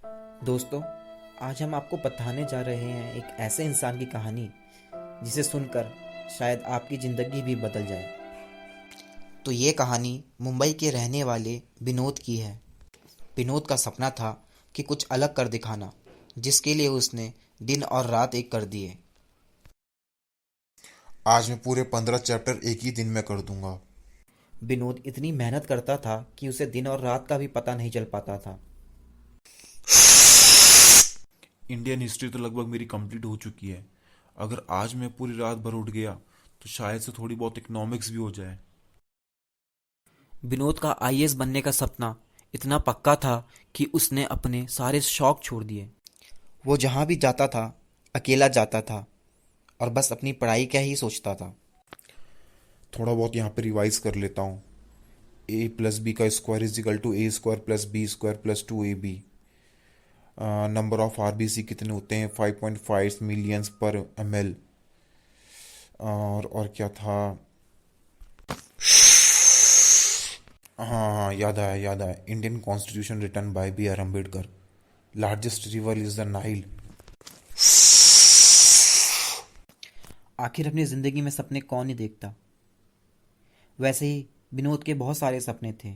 दोस्तों, आज हम आपको बताने जा रहे हैं एक ऐसे इंसान की कहानी जिसे सुनकर शायद आपकी ज़िंदगी भी बदल जाए। तो ये कहानी मुंबई के रहने वाले विनोद की है। विनोद का सपना था कि कुछ अलग कर दिखाना, जिसके लिए उसने दिन और रात एक कर दिए। आज मैं पूरे 15 चैप्टर एक ही दिन में कर दूंगा। विनोद इतनी मेहनत करता था कि उसे दिन और रात का भी पता नहीं चल पाता था। इंडियन हिस्ट्री तो लगभग मेरी कंप्लीट हो चुकी है। अगर आज मैं पूरी रात भर उठ गया तो शायद से थोड़ी बहुत इकोनॉमिक्स भी हो जाए। विनोद का आईएएस बनने का सपना इतना पक्का था कि उसने अपने सारे शौक छोड़ दिए। वो जहाँ भी जाता था अकेला जाता था और बस अपनी पढ़ाई का ही सोचता था। थोड़ा बहुत यहाँ पे रिवाइज कर लेता हूँ। ए प्लस बी का square is equal to A square plus B square plus 2ab। Number of RBC कितने होते हैं? 5.5 मिलियंस पर ml। और क्या था? हाँ, याद आया। Indian constitution written by B.R. Ambedkar. Largest river is the Nile. आखिर अपनी ज़िंदगी में सपने कौन ही देखता। वैसे ही विनोद के बहुत सारे सपने थे,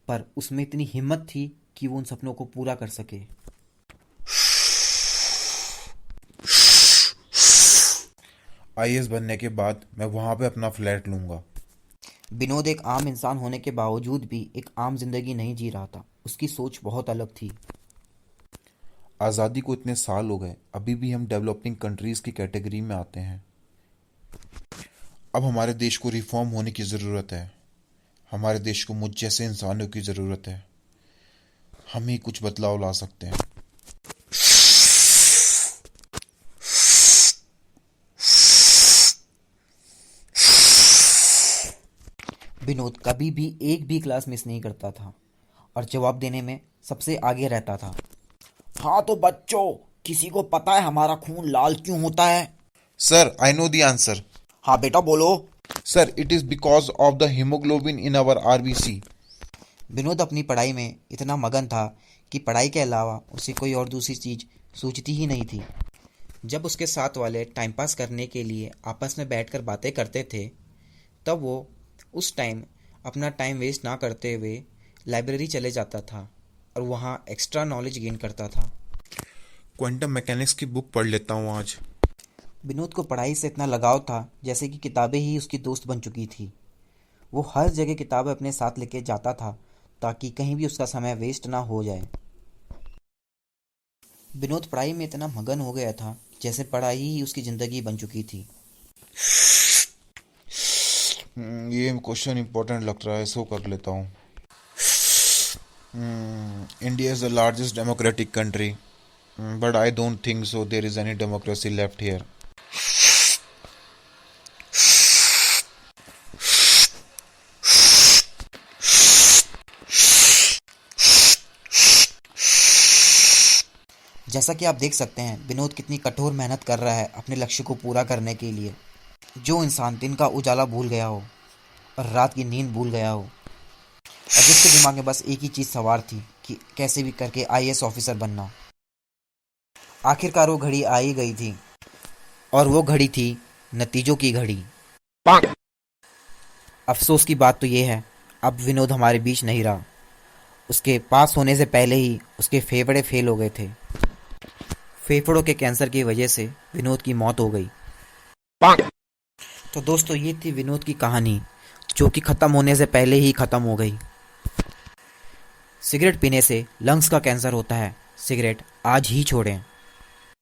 पर उसमें इतनी हिम्मत थी कि वो उन सपनों को पूरा कर सके। आईएएस बनने के बाद मैं वहाँ पे अपना फ्लैट लूंगा। विनोद एक आम इंसान होने के बावजूद भी एक आम जिंदगी नहीं जी रहा था। उसकी सोच बहुत अलग थी। आज़ादी को इतने साल हो गए, अभी भी हम डेवलपिंग कंट्रीज की कैटेगरी में आते हैं। अब हमारे देश को रिफॉर्म होने की ज़रूरत है। हमारे देश को मुझ जैसे इंसानों की ज़रूरत है। हम ही कुछ बदलाव ला सकते हैं। विनोद कभी भी एक भी क्लास मिस नहीं करता था और जवाब देने में सबसे आगे रहता था। हाँ तो बच्चों, किसी को पता है हमारा खून लाल क्यों होता है? Sir, I know the answer. हाँ बेटा बोलो। Sir, it is because of the haemoglobin in our RBC. Vinod अपनी पढ़ाई में इतना मगन था कि पढ़ाई के अलावा उसे कोई और दूसरी चीज सूझती ही नहीं थी। जब उसके साथ वाले टाइम पास करने के लिए आपस में बैठकर बातें करते थे, तब वो उस टाइम अपना टाइम वेस्ट ना करते हुए लाइब्रेरी चले जाता था और वहाँ एक्स्ट्रा नॉलेज गेन करता था। क्वांटम मैकेनिक्स की बुक पढ़ लेता हूँ आज। विनोद को पढ़ाई से इतना लगाव था जैसे कि किताबें ही उसकी दोस्त बन चुकी थी। वो हर जगह किताबें अपने साथ लेके जाता था ताकि कहीं भी उसका समय वेस्ट ना हो जाए। विनोद पढ़ाई में इतना मगन हो गया था जैसे पढ़ाई ही उसकी ज़िंदगी बन चुकी थी। ये क्वेश्चन इंपॉर्टेंट लग रहा है, सो कर लेता हूँ। India is the largest democratic country, but I don't think so there is any democracy left here. जैसा कि आप देख सकते हैं विनोद कितनी कठोर मेहनत कर रहा है अपने लक्ष्य को पूरा करने के लिए। जो इंसान दिन का उजाला भूल गया हो और रात की नींद भूल गया हो और जिसके दिमाग में बस एक ही चीज़ सवार थी कि कैसे भी करके आईएएस ऑफिसर बनना। आखिरकार वो घड़ी आ ही गई थी और वो घड़ी थी नतीजों की घड़ी। अफसोस की बात तो ये है, अब विनोद हमारे बीच नहीं रहा। उसके पास होने से पहले ही उसके फेफड़े फेल हो गए थे। फेफड़ों के कैंसर की वजह से विनोद की मौत हो गई। तो दोस्तों, ये थी विनोद की कहानी जो कि ख़त्म होने से पहले ही ख़त्म हो गई। सिगरेट पीने से लंग्स का कैंसर होता है। सिगरेट आज ही छोड़ें।